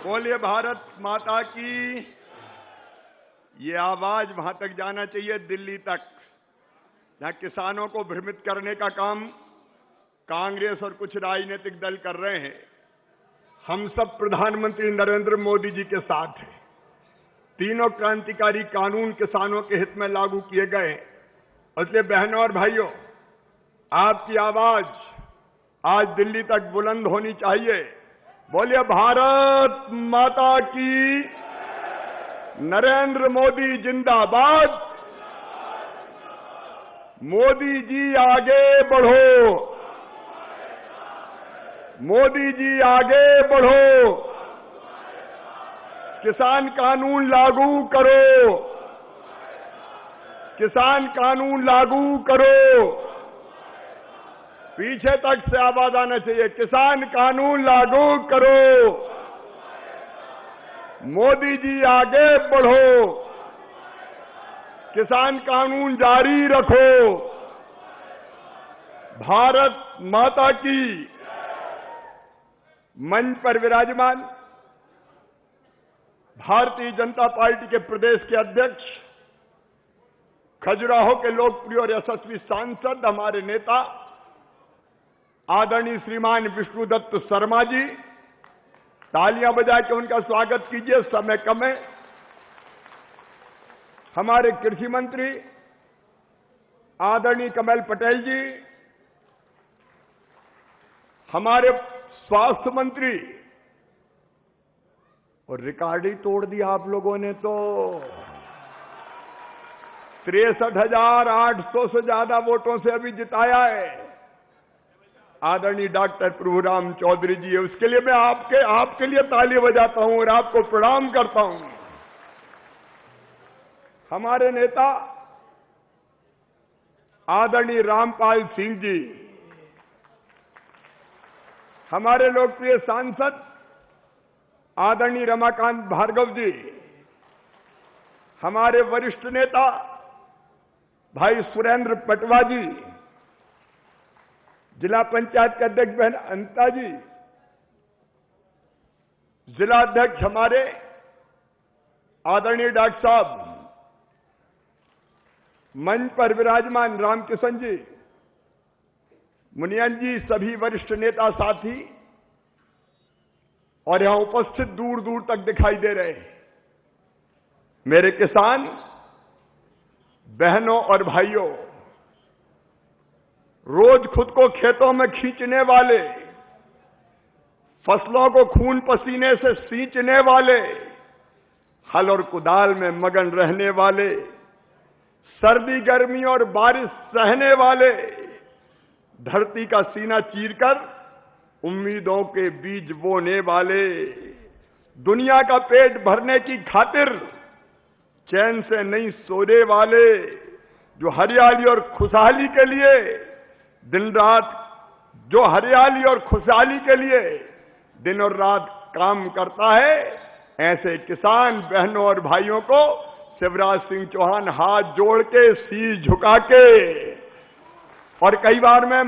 बोलिए भारत माता की। ये आवाज वहां तक जाना चाहिए, दिल्ली तक, जहां किसानों को भ्रमित करने का काम कांग्रेस और कुछ राजनीतिक दल कर रहे हैं। हम सब प्रधानमंत्री नरेंद्र मोदी जी के साथ हैं। तीनों क्रांतिकारी कानून किसानों के हित में लागू किए गए। इसलिए बहनों और भाइयों, आपकी आवाज आज दिल्ली तक बुलंद होनी चाहिए। बोलिए भारत माता की। नरेंद्र मोदी जिंदाबाद। मोदी जी आगे बढ़ो। मोदी जी आगे बढ़ो। किसान कानून लागू करो। किसान कानून लागू करो। पीछे तक से आवाज आना चाहिए, किसान कानून लागू करो। मोदी जी आगे बढ़ो। किसान कानून जारी रखो। भारत माता की। मंच पर विराजमान भारतीय जनता पार्टी के प्रदेश के अध्यक्ष, खजुराहो के लोकप्रिय और यशस्वी सांसद, हमारे नेता आदरणीय श्रीमान विष्णुदत्त शर्मा जी, तालियां बजा के उनका स्वागत कीजिए, समय कम है। हमारे कृषि मंत्री आदरणीय कमल पटेल जी, हमारे स्वास्थ्य मंत्री, और रिकॉर्ड ही तोड़ दिया आप लोगों ने तो 63,800 से ज्यादा वोटों से अभी जिताया है, आदरणीय डॉक्टर प्रभुराम चौधरी जी। उसके लिए मैं आपके लिए ताली बजाता हूं और आपको प्रणाम करता हूं। हमारे नेता आदरणीय रामपाल सिंह जी, हमारे लोकप्रिय सांसद आदरणीय रमाकांत भार्गव जी, हमारे वरिष्ठ नेता भाई सुरेंद्र पटवा जी, जिला पंचायत के अध्यक्ष बहन अनिता जी, जिला अध्यक्ष हमारे आदरणीय डॉक्टर साहब, मंच पर विराजमान रामकिशन जी, मुनियन जी, सभी वरिष्ठ नेता साथी और यहां उपस्थित दूर दूर तक दिखाई दे रहे हैं मेरे किसान बहनों और भाइयों, रोज खुद को खेतों में खींचने वाले, फसलों को खून पसीने से सींचने वाले, हल और कुदाल में मगन रहने वाले, सर्दी गर्मी और बारिश सहने वाले, धरती का सीना चीरकर उम्मीदों के बीज बोने वाले, दुनिया का पेट भरने की खातिर चैन से नहीं सोने वाले, जो हरियाली और खुशहाली के लिए दिन रात, जो हरियाली और खुशहाली के लिए दिन और रात काम करता है, ऐसे किसान बहनों और भाइयों को शिवराज सिंह चौहान हाथ जोड़ के, शीश झुका के, और कई बार मैं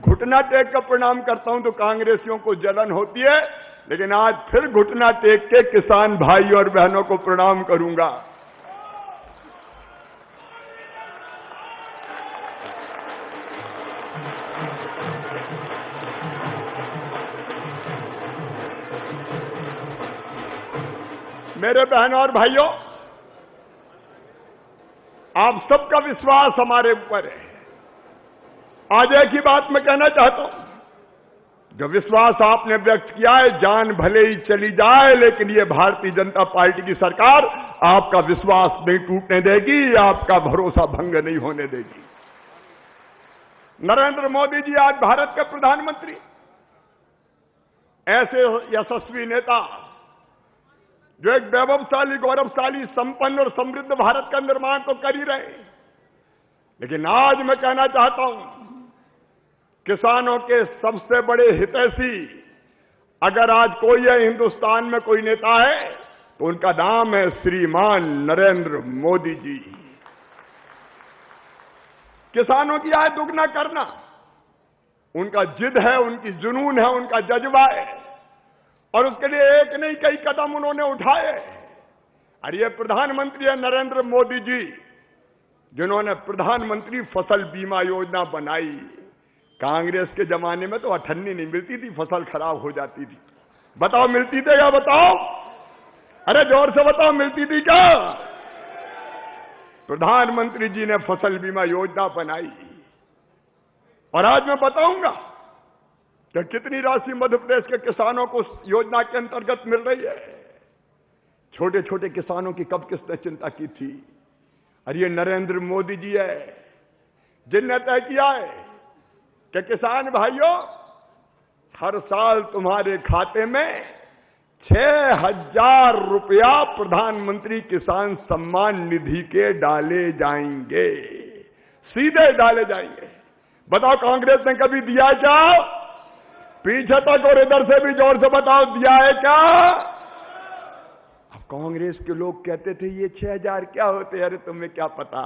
घुटना टेक कर प्रणाम करता हूं तो कांग्रेसियों को जलन होती है, लेकिन आज फिर घुटना टेक के किसान भाई और बहनों को प्रणाम करूंगा। मेरे बहनों और भाइयों, आप सबका विश्वास हमारे ऊपर है। आज एक ही बात मैं कहना चाहता हूं, जो विश्वास आपने व्यक्त किया है, जान भले ही चली जाए, लेकिन ये भारतीय जनता पार्टी की सरकार आपका विश्वास नहीं टूटने देगी, आपका भरोसा भंग नहीं होने देगी। नरेंद्र मोदी जी आज भारत के प्रधानमंत्री, ऐसे यशस्वी नेता जो एक वैभवशाली, गौरवशाली, संपन्न और समृद्ध भारत का निर्माण तो कर ही रहे, लेकिन आज मैं कहना चाहता हूं, किसानों के सबसे बड़े हितैषी अगर आज कोई है, हिंदुस्तान में कोई नेता है, तो उनका नाम है श्रीमान नरेंद्र मोदी जी। किसानों की आय दुगना करना उनका जिद है, उनकी जुनून है, उनका जज्बा है, और उसके लिए एक नहीं कई कदम उन्होंने उठाए। और ये प्रधानमंत्री है नरेंद्र मोदी जी, जिन्होंने प्रधानमंत्री फसल बीमा योजना बनाई। कांग्रेस के जमाने में तो अठन्नी नहीं मिलती थी, फसल खराब हो जाती थी। बताओ मिलती थी क्या? बताओ, अरे जोर से बताओ, मिलती थी क्या? प्रधानमंत्री जी ने फसल बीमा योजना बनाई। और आज मैं बताऊंगा कि कितनी राशि मध्य प्रदेश के किसानों को उस योजना के अंतर्गत मिल रही है। छोटे छोटे किसानों की कब किसने चिंता की थी? और ये नरेंद्र मोदी जी है जिनने तय किया है कि किसान भाइयों, हर साल तुम्हारे खाते में 6,000 रुपया प्रधानमंत्री किसान सम्मान निधि के डाले जाएंगे, सीधे डाले जाएंगे। बताओ कांग्रेस ने कभी दिया क्या? पीछे तक और इधर से भी जोर से बताओ, दिया है क्या? अब कांग्रेस के लोग कहते थे ये 6,000 क्या होते? अरे तुम्हें क्या पता,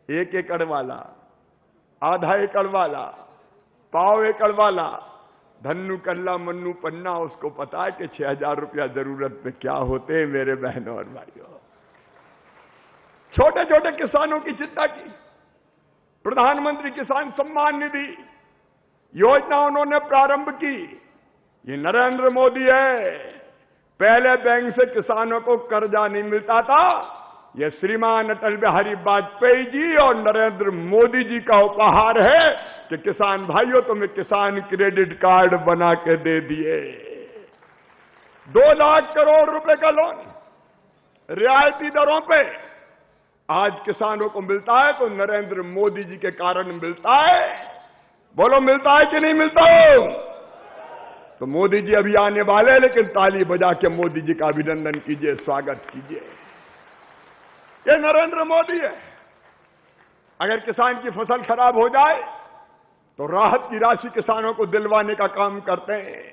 1 एकड़ वाला, आधा एकड़ वाला, पाव एकड़ वाला, धन्नू कल्ला मन्नू पन्ना, उसको पता है कि 6,000 रुपया जरूरत में क्या होते हैं। मेरे बहनों और भाइयों, छोटे छोटे किसानों की चिंता की। प्रधानमंत्री किसान सम्मान निधि योजना उन्होंने प्रारंभ की। ये नरेंद्र मोदी है। पहले बैंक से किसानों को कर्जा नहीं मिलता था। ये श्रीमान अटल बिहारी वाजपेयी जी और नरेंद्र मोदी जी का उपहार है कि किसान भाइयों तुम्हें किसान क्रेडिट कार्ड बना के दे दिए। 2 लाख करोड़ रुपए का लोन रियायती दरों पे आज किसानों को मिलता है, तो नरेंद्र मोदी जी के कारण मिलता है। बोलो मिलता है कि नहीं मिलता? तो मोदी जी अभी आने वाले हैं, लेकिन ताली बजा के मोदी जी का अभिनंदन कीजिए, स्वागत कीजिए। ये नरेंद्र मोदी है। अगर किसान की फसल खराब हो जाए तो राहत की राशि किसानों को दिलवाने का काम करते हैं।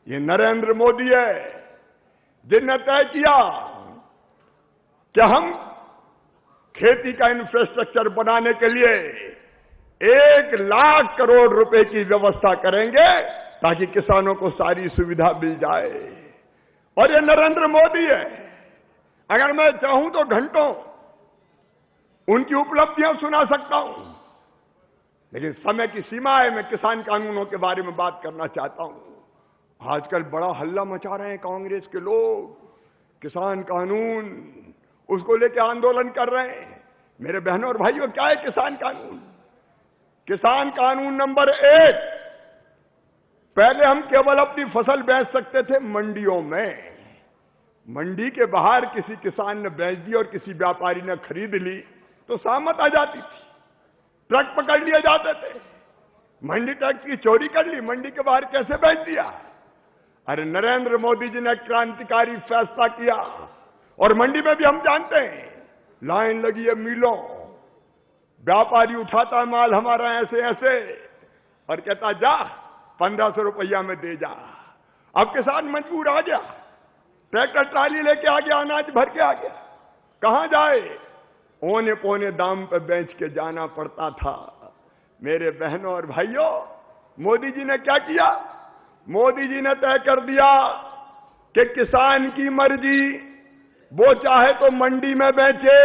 ये नरेंद्र मोदी है जिनने तय किया कि हम खेती का इंफ्रास्ट्रक्चर बनाने के लिए 1 लाख करोड़ रुपए की व्यवस्था करेंगे ताकि किसानों को सारी सुविधा मिल जाए। और ये नरेंद्र मोदी है। अगर मैं चाहूं तो घंटों उनकी उपलब्धियां सुना सकता हूं, लेकिन समय की सीमा है। मैं किसान कानूनों के बारे में बात करना चाहता हूं। आजकल बड़ा हल्ला मचा रहे हैं कांग्रेस के लोग, किसान कानून उसको लेकर आंदोलन कर रहे हैं। मेरे बहनों और भाइयों, क्या है किसान कानून? किसान कानून नंबर 1, पहले हम केवल अपनी फसल बेच सकते थे मंडियों में। मंडी के बाहर किसी किसान ने बेच दी और किसी व्यापारी ने खरीद ली तो सहमत आ जाती थी, ट्रक पकड़ लिए जाते थे। मंडी टैक्स की चोरी कर ली, मंडी के बाहर कैसे बेच दिया? अरे नरेंद्र मोदी जी ने क्रांतिकारी फैसला किया। और मंडी में भी हम जानते हैं लाइन लगी है मिलों, व्यापारी उठाता है माल हमारा ऐसे ऐसे और कहता जा 1,500 रुपया में दे जा। अब किसान मजबूर आ गया, ट्रैक्टर ट्राली लेके आ गया, अनाज भर के आ गया। कहां जाए? औने पौने दाम पे बेच के जाना पड़ता था। मेरे बहनों और भाइयों, मोदी जी ने क्या किया? मोदी जी ने तय कर दिया कि किसान की मर्जी, वो चाहे तो मंडी में बेचे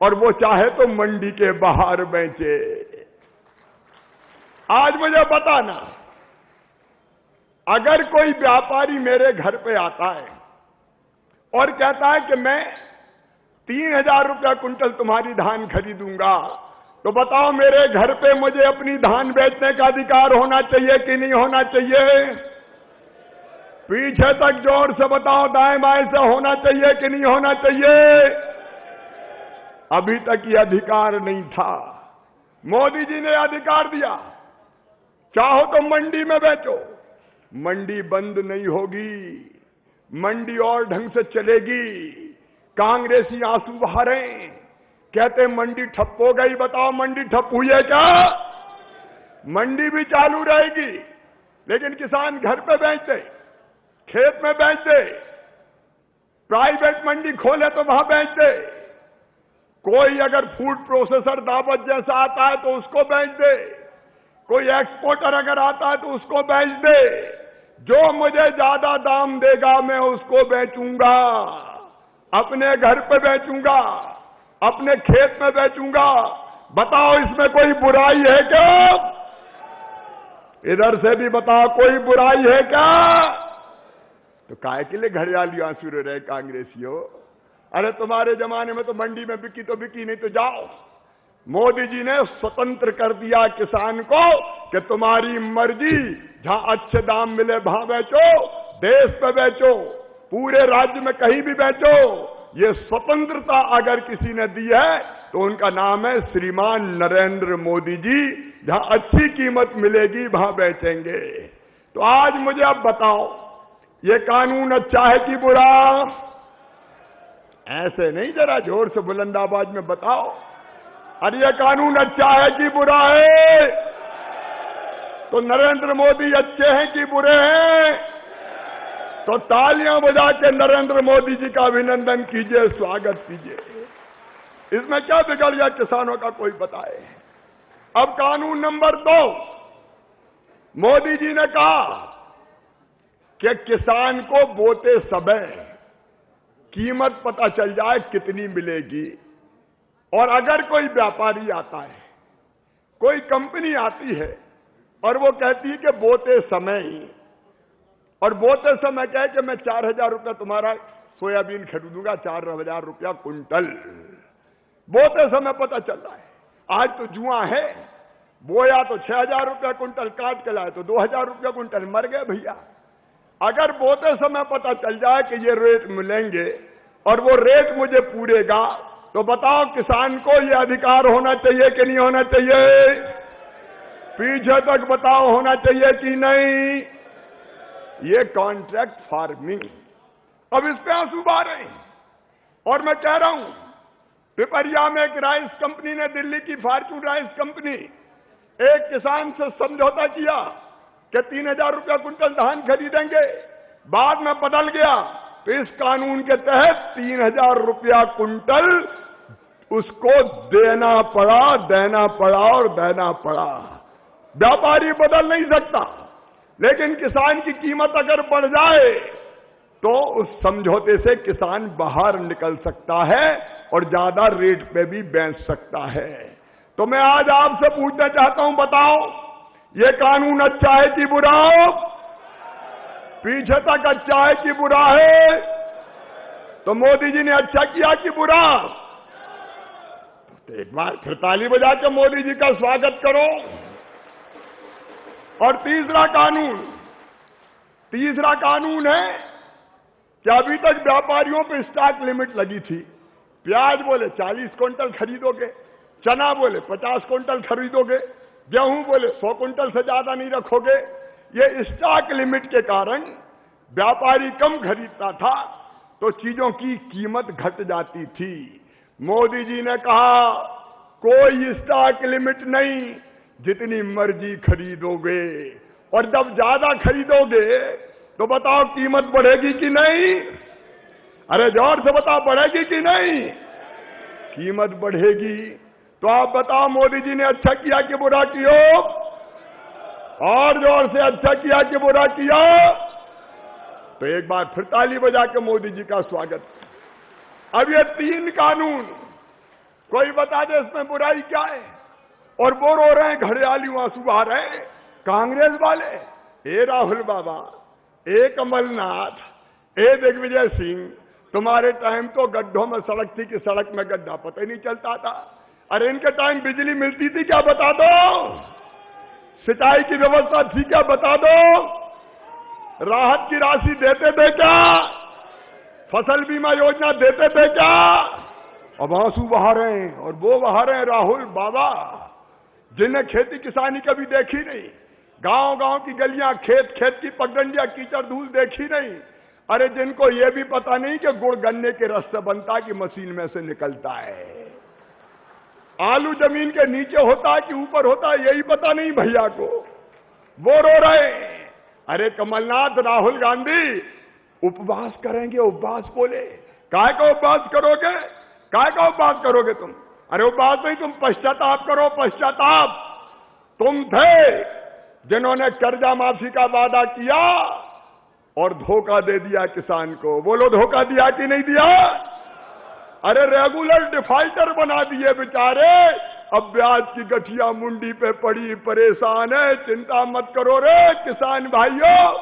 और वो चाहे तो मंडी के बाहर बेचे। आज मुझे बताना, अगर कोई व्यापारी मेरे घर पे आता है और कहता है कि मैं 3,000 रुपया कुंटल तुम्हारी धान खरीदूंगा, तो बताओ मेरे घर पे मुझे अपनी धान बेचने का अधिकार होना चाहिए कि नहीं होना चाहिए? पीछे तक जोर से बताओ, दाएं बाएं से होना चाहिए कि नहीं होना चाहिए? अभी तक ये अधिकार नहीं था। मोदी जी ने अधिकार दिया, चाहो तो मंडी में बेचो। मंडी बंद नहीं होगी, मंडी और ढंग से चलेगी। कांग्रेसी आंसू बहारे, कहते मंडी ठप हो गई। बताओ मंडी ठप हुई है क्या? मंडी भी चालू रहेगी, लेकिन किसान घर पे बेच दे, खेत में बेच दे, प्राइवेट मंडी खोले तो वहां बेच दे। कोई अगर फूड प्रोसेसर दावत जैसा आता है तो उसको बेच दे, कोई एक्सपोर्टर अगर आता है तो उसको बेच दे। जो मुझे ज्यादा दाम देगा मैं उसको बेचूंगा, अपने घर पे बेचूंगा, अपने खेत में बेचूंगा। बताओ इसमें कोई बुराई है क्या? इधर से भी बताओ कोई बुराई है क्या? तो काहे के लिए घड़ियाली आंसू रो रहे कांग्रेसियों? अरे तुम्हारे जमाने में तो मंडी में बिकी तो बिकी, नहीं तो जाओ। मोदी जी ने स्वतंत्र कर दिया किसान को कि तुम्हारी मर्जी, जहां अच्छे दाम मिले वहां बेचो, देश पे बेचो, पूरे राज्य में कहीं भी बेचो। ये स्वतंत्रता अगर किसी ने दी है तो उनका नाम है श्रीमान नरेंद्र मोदी जी। जहां अच्छी कीमत मिलेगी वहां बेचेंगे। तो आज मुझे अब बताओ, ये कानून अच्छा है कि बुरा? ऐसे नहीं, जरा जोर से बुलंद आवाज में बताओ। अरे ये कानून अच्छा है कि बुरा है? तो नरेंद्र मोदी अच्छे हैं कि बुरे हैं? तो तालियां बजा के नरेंद्र मोदी जी का अभिनंदन कीजिए, स्वागत कीजिए। इसमें क्या बिगड़ गया किसानों का, कोई बताए। अब कानून नंबर 2, मोदी जी ने कहा कि किसान को बोते समय कीमत पता चल जाए कितनी मिलेगी। और अगर कोई व्यापारी आता है, कोई कंपनी आती है और वो कहती है कि बोते समय ही, और बोते समय कहे कि मैं 4,000 रुपया तुम्हारा सोयाबीन खरीदूंगा, 4,000 रुपया कुंटल, बोते समय पता चल रहा है। आज तो जुआ है, बोया तो 6,000 रुपया कुंटल, काट के लाए तो 2,000 रुपया कुंटल, मर गए भैया। अगर बोते समय पता चल जाए कि ये रेट मिलेंगे और वो रेट मुझे पूरेगा, तो बताओ किसान को ये अधिकार होना चाहिए कि नहीं होना चाहिए? पीछे तक बताओ, होना चाहिए कि नहीं? ये कॉन्ट्रैक्ट फार्मिंग। अब इस पे आंसू बहा रहे हैं। और मैं कह रहा हूं, पिपरिया में एक राइस कंपनी ने, दिल्ली की फॉर्च्यून राइस कंपनी, एक किसान से समझौता किया कि 3,000 रुपया कुंटल धान खरीदेंगे। बाद में बदल गया, तो इस कानून के तहत 3,000 रुपया कुंटल उसको देना पड़ा और देना पड़ा। व्यापारी बदल नहीं सकता, लेकिन किसान की कीमत अगर बढ़ जाए तो उस समझौते से किसान बाहर निकल सकता है और ज्यादा रेट पे भी बेच सकता है। तो मैं आज आपसे पूछना चाहता हूं, बताओ ये कानून अच्छा है कि बुरा? पीछे तक अच्छा है कि बुरा है? तो मोदी जी ने अच्छा किया कि बुरा? तो एक बार फिर ताली बजा के मोदी जी का स्वागत करो। और तीसरा कानून है कि अभी तक व्यापारियों पे स्टॉक लिमिट लगी थी। प्याज बोले 40 क्विंटल खरीदोगे, चना बोले 50 क्विंटल खरीदोगे, गेहूं बोले 100 क्विंटल से ज्यादा नहीं रखोगे। ये स्टॉक लिमिट के कारण व्यापारी कम खरीदता था तो चीजों की कीमत घट जाती थी। मोदी जी ने कहा कोई स्टॉक लिमिट नहीं, जितनी मर्जी खरीदोगे, और जब ज्यादा खरीदोगे तो बताओ कीमत बढ़ेगी कि नहीं? अरे जोर से बताओ, बढ़ेगी कि नहीं? कीमत बढ़ेगी। तो आप बताओ मोदी जी ने अच्छा किया कि बुरा किया? और जोर से अच्छा किया कि बुरा किया? तो एक बार फिर ताली बजा के मोदी जी का स्वागत। अब ये 3 कानून, कोई बता दे इसमें बुराई क्या है? और वो रो रहे हैं, घड़ियाली आंसू बहा रहे हैं कांग्रेस वाले। ए राहुल बाबा, ए कमलनाथ, ए दिग्विजय सिंह, तुम्हारे टाइम तो गड्ढों में सड़क थी कि सड़क में गड्ढा पता ही नहीं चलता था। अरे इनके टाइम बिजली मिलती थी क्या, बता दो? सिंचाई की व्यवस्था थी क्या, बता दो? राहत की राशि देते थे क्या? फसल बीमा योजना देते थे क्या? अब आंसू बहा रहे हैं। और वो बहा रहे हैं राहुल बाबा जिन्हें खेती किसानी कभी देखी नहीं, गांव गांव की गलियां, खेत खेत की पगडंडियां, कीचड़ धूल देखी नहीं। अरे जिनको ये भी पता नहीं कि गुड़ गन्ने के रस से बनता कि मशीन में से निकलता है, आलू जमीन के नीचे होता है कि ऊपर होता है, यही पता नहीं भैया को। वो रो रहे। अरे कमलनाथ, राहुल गांधी उपवास करेंगे, उपवास बोले। काय का उपवास करोगे? काय का उपवास करोगे तुम? अरे उपवास नहीं, तुम पश्चाताप करो, पश्चाताप। तुम थे जिन्होंने कर्जा माफी का वादा किया और धोखा दे दिया किसान को। बोलो धोखा दिया कि नहीं दिया? अरे रेगुलर डिफॉल्टर बना दिए बेचारे। अब ब्याज की गठिया मुंडी पे पड़ी, परेशान है। चिंता मत करो रे किसान भाइयों,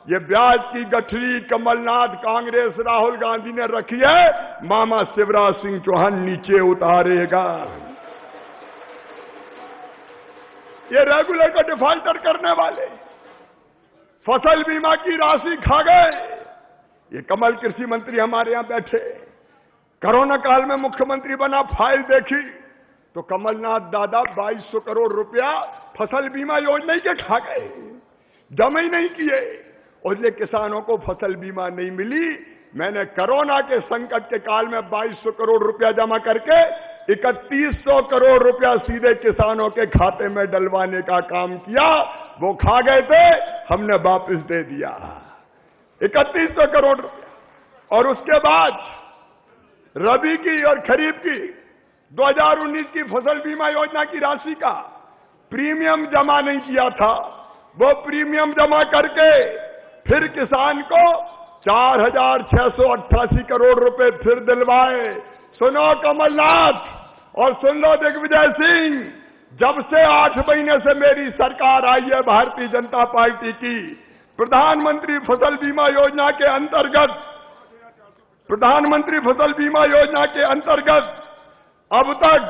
ये ब्याज की गठरी कमलनाथ, कांग्रेस, राहुल गांधी ने रखी है, मामा शिवराज सिंह चौहान नीचे उतारेगा। ये रेगुलर का डिफॉल्टर करने वाले फसल बीमा की राशि खा गए। ये कमल कृषि मंत्री हमारे यहां बैठे, कोरोना काल में मुख्यमंत्री बना, फाइल देखी तो कमलनाथ दादा 2200 करोड़ रुपया फसल बीमा योजना के खा गए, जमा ही नहीं किए। और ये किसानों को फसल बीमा नहीं मिली। मैंने कोरोना के संकट के काल में 2200 करोड़ रुपया जमा करके 3100 करोड़ रुपया सीधे किसानों के खाते में डलवाने का काम किया। वो खा गए थे, हमने वापस दे दिया 3100 करोड़ रुपया। और उसके बाद रबी की और खरीफ की 2019 की फसल बीमा योजना की राशि का प्रीमियम जमा नहीं किया था। वो प्रीमियम जमा करके फिर किसान को 4688 करोड़ रुपए फिर दिलवाए। सुनो कमलनाथ और सुन लो दिग्विजय सिंह, जब से 8 महीने से मेरी सरकार आई है भारतीय जनता पार्टी की, प्रधानमंत्री फसल बीमा योजना के अंतर्गत, प्रधानमंत्री फसल बीमा योजना के अंतर्गत अब तक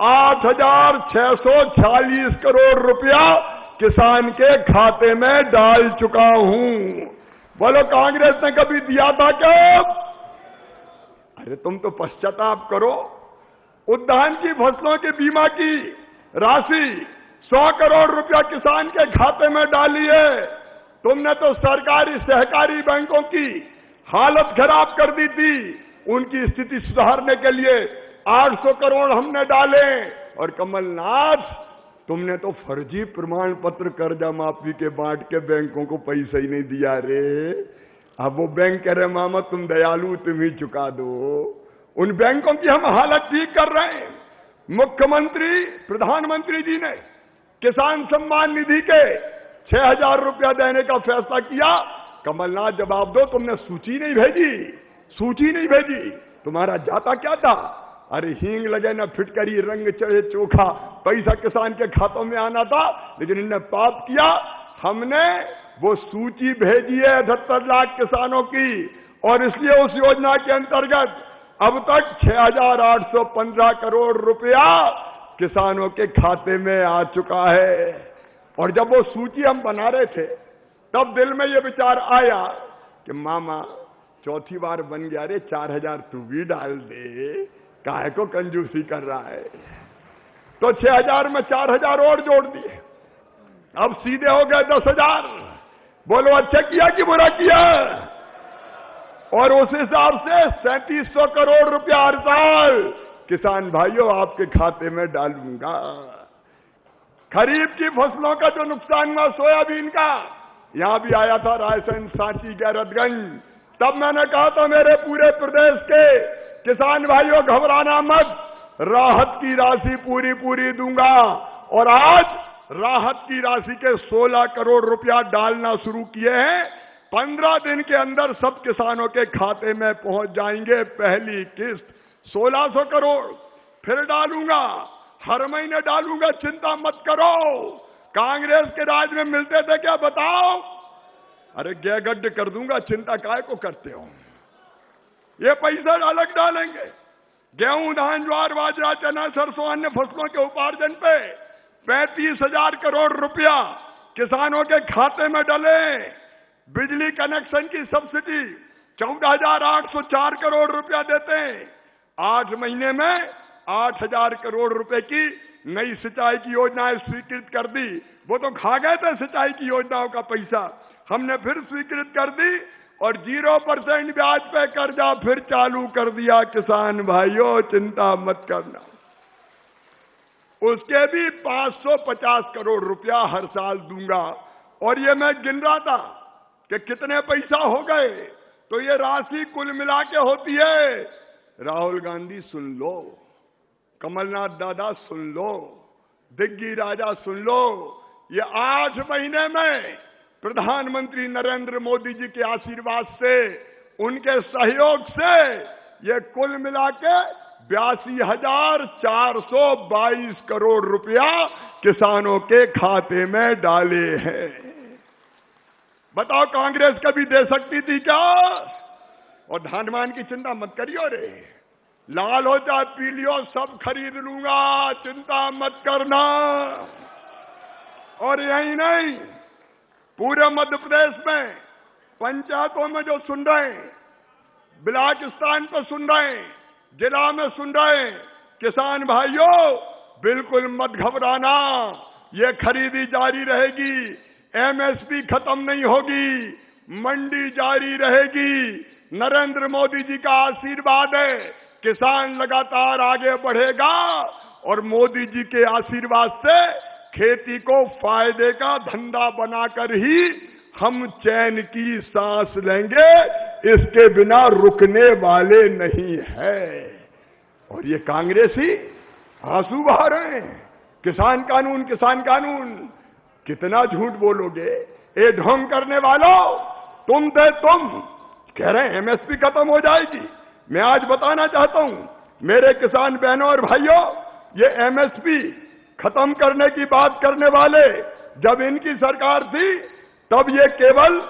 8646 करोड़ रुपया किसान के खाते में डाल चुका हूं। बोलो कांग्रेस ने कभी दिया था क्या? अरे तुम तो पश्चाताप करो। उद्यान की फसलों के बीमा की राशि 100 करोड़ रुपया किसान के खाते में डाली है। तुमने तो सरकारी सहकारी बैंकों की हालत खराब कर दी थी। उनकी स्थिति सुधारने के लिए 800 करोड़ हमने डाले। और कमलनाथ, तुमने तो फर्जी प्रमाण पत्र कर्जा माफी के बांट के बैंकों को पैसा ही नहीं दिया रे। अब वो बैंक कह रहे मामा तुम दयालु, तुम ही चुका दो। उन बैंकों की हम हालत ठीक कर रहे हैं। मुख्यमंत्री, प्रधानमंत्री जी ने किसान सम्मान निधि के 6000 रुपया देने का फैसला किया। कमलनाथ जवाब दो, तुमने सूची नहीं भेजी, सूची नहीं भेजी, तुम्हारा जाता क्या था? अरे हींग लगे ना फिटकरी, रंग चढ़े चोखा, पैसा किसान के खातों में आना था, लेकिन इनने पाप किया। हमने वो सूची भेजी है 78 लाख किसानों की, और इसलिए उस योजना के अंतर्गत अब तक 6815 करोड़ रुपया किसानों के खाते में आ चुका है। और जब वो सूची हम बना रहे थे, तब दिल में ये विचार आया कि मामा चौथी बार बन गया रे, 4000 तू भी डाल दे, काहे को कंजूसी कर रहा है। तो 6000 में 4000 और जोड़ दिए, अब सीधे हो गए 10,000। बोलो अच्छा किया कि बुरा किया? और उस हिसाब से 3700 करोड़ रुपया हर साल किसान भाइयों आपके खाते में डालूंगा। खरीफ की फसलों का जो नुकसान हुआ सोयाबीन का, यहां भी आया था रायसेन, सांची, गैरतगंज, तब मैंने कहा था मेरे पूरे प्रदेश के किसान भाइयों घबराना मत, राहत की राशि पूरी पूरी दूंगा। और आज राहत की राशि के 16 करोड़ रुपया डालना शुरू किए हैं। 15 दिन के अंदर सब किसानों के खाते में पहुंच जाएंगे। पहली किस्त 1600 करोड़ फिर डालूंगा, हर महीने डालूंगा, चिंता मत करो। कांग्रेस के राज में मिलते थे क्या बताओ? अरे गैगड्ढ कर दूंगा, चिंता काय को करते हो? ये पैसा अलग डालेंगे। गेहूं, धान, ज्वार, बाजरा, चना, सरसों, अन्य फसलों के उपार्जन पे 35,000 करोड़ रुपया किसानों के खाते में डले। बिजली कनेक्शन की सब्सिडी 14,804 करोड़ रुपया देते हैं। 8 महीने में 8,000 करोड़ रुपए की नई सिंचाई की योजनाएं स्वीकृत कर दी। वो तो खा गए थे सिंचाई की योजनाओं का पैसा, हमने फिर स्वीकृत कर दी। और 0% ब्याज पे कर्जा फिर चालू कर दिया। किसान भाइयों चिंता मत करना, उसके भी 550 करोड़ रुपया हर साल दूंगा। और ये मैं गिन रहा था कि कितने पैसा हो गए, तो ये राशि कुल मिला के होती है। राहुल गांधी सुन लो, कमलनाथ दादा सुन लो, दिग्गी राजा सुन लो, ये 8 महीने में प्रधानमंत्री नरेंद्र मोदी जी के आशीर्वाद से, उनके सहयोग से ये कुल मिला के 82,422 करोड़ रुपया किसानों के खाते में डाले हैं। बताओ कांग्रेस कभी दे सकती थी क्या? और धान मान की चिंता मत करियो रे, लाल हो जाए पीलियो सब खरीद लूंगा, चिंता मत करना। और यही नहीं, पूरे मध्य प्रदेश में पंचायतों में जो सुन रहे हैं, ब्लॉक स्थान पर सुन रहे हैं, जिला में सुन रहे हैं, किसान भाइयों बिल्कुल मत घबराना, ये खरीदी जारी रहेगी, एमएसपी खत्म नहीं होगी, मंडी जारी रहेगी। नरेंद्र मोदी जी का आशीर्वाद है, किसान लगातार आगे बढ़ेगा और मोदी जी के आशीर्वाद से खेती को फायदे का धंधा बनाकर ही हम चैन की सांस लेंगे, इसके बिना रुकने वाले नहीं है। और ये कांग्रेसी आंसू बहा रहे हैं, किसान कानून, किसान कानून। कितना झूठ बोलोगे ए ढोंग करने वालों, तुम थे तुम कह रहे हैं एमएसपी खत्म हो जाएगी। मैं आज बताना चाहता हूं मेरे किसान बहनों और भाइयों, ये एमएसपी खत्म करने की बात करने वाले जब इनकी सरकार थी तब ये केवल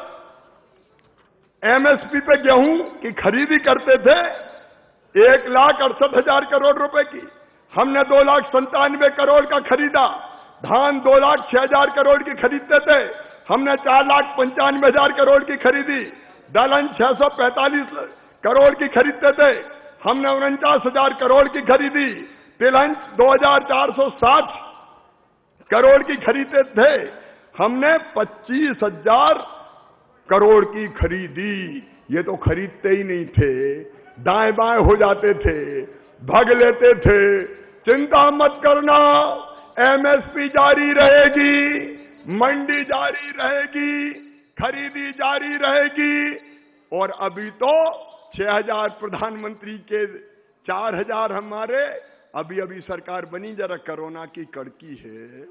एमएसपी पे गेहूं की खरीदी करते थे 1,68,000 करोड़ रुपए की। हमने 2,97,000 करोड़ का खरीदा। धान 2,06,000 करोड़ की खरीदते थे, हमने 4,95,000 करोड़ की खरीदी। दलहन 645 करोड़ की खरीदते थे, हमने 49,000 करोड़ की खरीदी। तिलहन 2,460 करोड़ की खरीदते थे, हमने 25,000 करोड़ की खरीदी। ये तो खरीदते ही नहीं थे, दाएं बाएं हो जाते थे, भाग लेते थे। चिंता मत करना, एमएसपी जारी रहेगी, मंडी जारी रहेगी, खरीदी जारी रहेगी। और अभी तो 6,000 प्रधानमंत्री के 4,000 हमारे। अभी सरकार बनी, जरा कोरोना की कड़की है,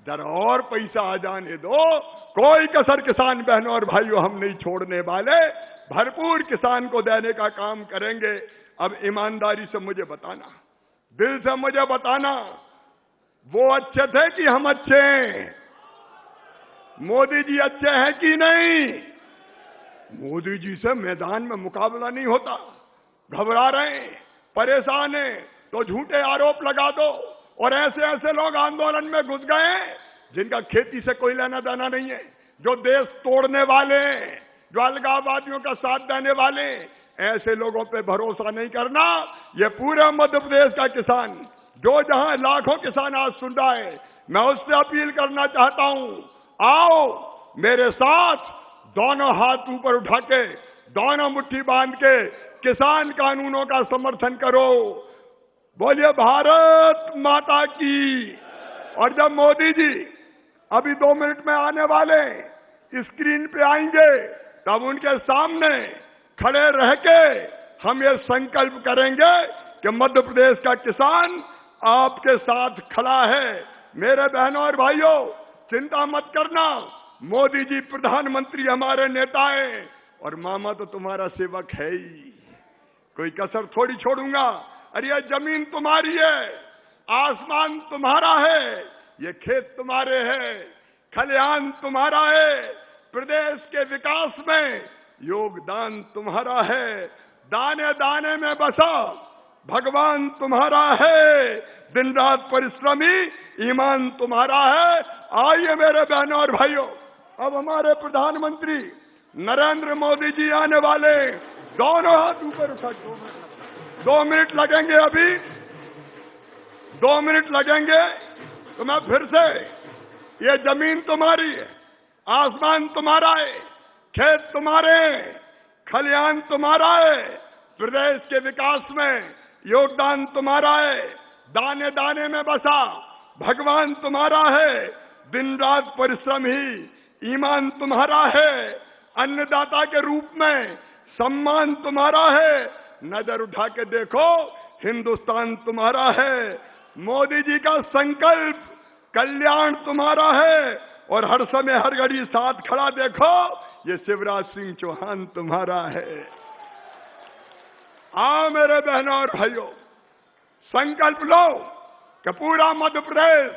जरा और पैसा आ जाने दो। कोई कसर किसान बहनों और भाइयों हम नहीं छोड़ने वाले, भरपूर किसान को देने का काम करेंगे। अब ईमानदारी से मुझे बताना, दिल से मुझे बताना, वो अच्छे थे कि हम अच्छे हैं? मोदी जी अच्छे हैं कि नहीं? मोदी जी से मैदान में मुकाबला नहीं होता। घबरा रहे हैं, परेशान हैं तो झूठे आरोप लगा दो। और ऐसे ऐसे लोग आंदोलन में घुस गए जिनका खेती से कोई लेना देना नहीं है, जो देश तोड़ने वाले हैं, जो अलगाववादियों का साथ देने वाले हैं। ऐसे लोगों पे भरोसा नहीं करना। ये पूरे मध्य प्रदेश का किसान, जो जहां लाखों किसान आज सुन रहा है, मैं उससे अपील करना चाहता हूं, आओ मेरे साथ, दोनों हाथ ऊपर उठा के, दोनों मुट्ठी बांध के किसान कानूनों का समर्थन करो। बोलिए भारत माता की। और जब मोदी जी अभी 2 मिनट में आने वाले स्क्रीन पे आएंगे, तब उनके सामने खड़े रह के हम ये संकल्प करेंगे कि मध्य प्रदेश का किसान आपके साथ खड़ा है। मेरे बहनों और भाइयों, चिंता मत करना, मोदी जी प्रधानमंत्री हमारे नेता हैं और मामा तो तुम्हारा सेवक है ही, कोई कसर थोड़ी छोड़ूंगा। अरे ये जमीन तुम्हारी है, आसमान तुम्हारा है, ये खेत तुम्हारे हैं, खलिहान तुम्हारा है, प्रदेश के विकास में योगदान तुम्हारा है, दाने दाने में बसा भगवान तुम्हारा है, दिन रात परिश्रमी ईमान तुम्हारा है। आइए मेरे बहनों और भाइयों, अब हमारे प्रधानमंत्री नरेंद्र मोदी जी आने वाले, दोनों हाथ ऊपर उठा। 2 मिनट लगेंगे, अभी 2 मिनट लगेंगे। तो मैं फिर से, ये जमीन तुम्हारी है, आसमान तुम्हारा है, खेत तुम्हारे हैं, खलिहान तुम्हारा है, प्रदेश के विकास में योगदान तुम्हारा है, दाने दाने में बसा भगवान तुम्हारा है, दिन रात परिश्रम ही ईमान तुम्हारा है, अन्नदाता के रूप में सम्मान तुम्हारा है। नजर उठा के देखो, हिंदुस्तान तुम्हारा है। मोदी जी का संकल्प, कल्याण तुम्हारा है, और हर समय हर घड़ी साथ खड़ा देखो, ये शिवराज सिंह चौहान तुम्हारा है। आओ मेरे बहनों और भाइयों, संकल्प लो कि पूरा मध्य प्रदेश,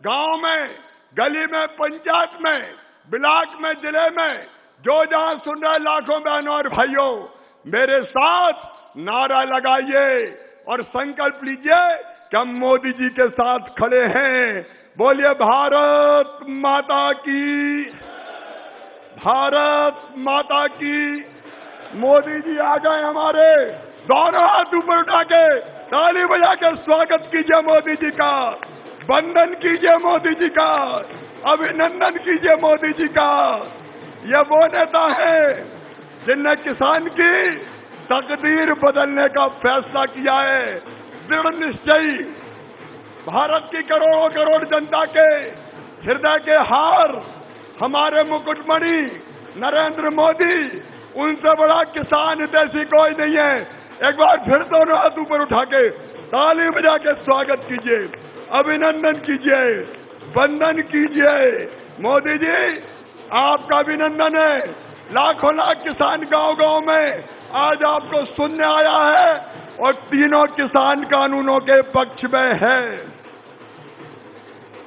गांव में, गली में, पंचायत में, ब्लॉक में, जिले में, जो जहां सुन रहे लाखों बहनों और भाइयों, मेरे साथ नारा लगाइए और संकल्प लीजिए कि हम मोदी जी के साथ खड़े हैं। बोलिए भारत माता की, भारत माता की। मोदी जी आ गए हमारे, दोनों हाथ ऊपर उठा के ताली बजा के स्वागत कीजिए मोदी जी का, वंदन कीजिए मोदी जी का, अभिनंदन कीजिए मोदी जी का। ये वो नेता है जिनने किसान की तकदीर बदलने का फैसला किया है। दृढ़ निश्चयी, भारत की करोड़ों करोड़ जनता के हृदय के हार हमारे मुकुटमणि नरेंद्र मोदी, उनसे बड़ा किसान हितैषी कोई नहीं है। एक बार फिर दोनों हाथ ऊपर उठा के ताली बजा के स्वागत कीजिए, अभिनंदन कीजिए, वंदन कीजिए। मोदी जी, आपका अभिनंदन है। लाखों लाख किसान गांव गांव में आज आपको सुनने आया है और तीनों किसान कानूनों के पक्ष में है।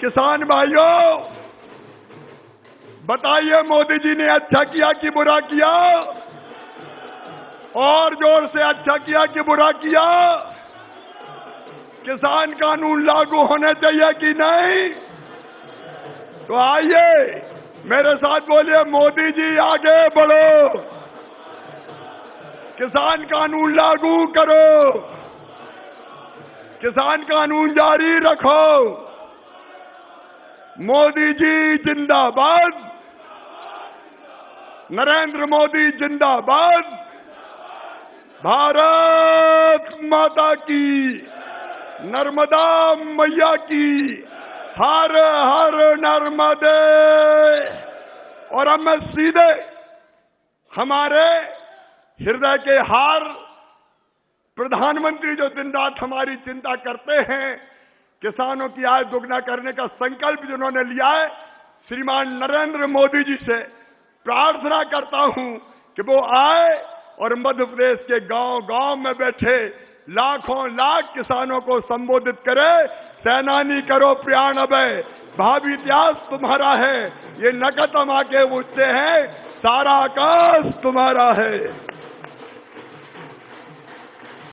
किसान भाइयों, बताइए मोदी जी ने अच्छा किया कि बुरा किया? और जोर से, अच्छा किया कि बुरा किया? किसान कानून लागू होने चाहिए कि नहीं? तो आइए मेरे साथ बोलिए, मोदी जी आगे बढ़ो, किसान कानून लागू करो, किसान कानून जारी रखो। मोदी जी जिंदाबाद, नरेंद्र मोदी जिंदाबाद, भारत माता की, नर्मदा मैया की, हर हर नर्मदे। और अब मैं सीधे हमारे हृदय के हार प्रधानमंत्री जो दिन रात हमारी चिंता करते हैं, किसानों की आय दुगना करने का संकल्प जिन्होंने लिया है, श्रीमान नरेंद्र मोदी जी से प्रार्थना करता हूं कि वो आए और मध्य प्रदेश के गांव गांव में बैठे लाखों लाख किसानों को संबोधित करे। सेनानी करो प्राण अभय, भावी इतिहास तुम्हारा है, ये नकद आके पूछते हैं, सारा आकाश तुम्हारा है।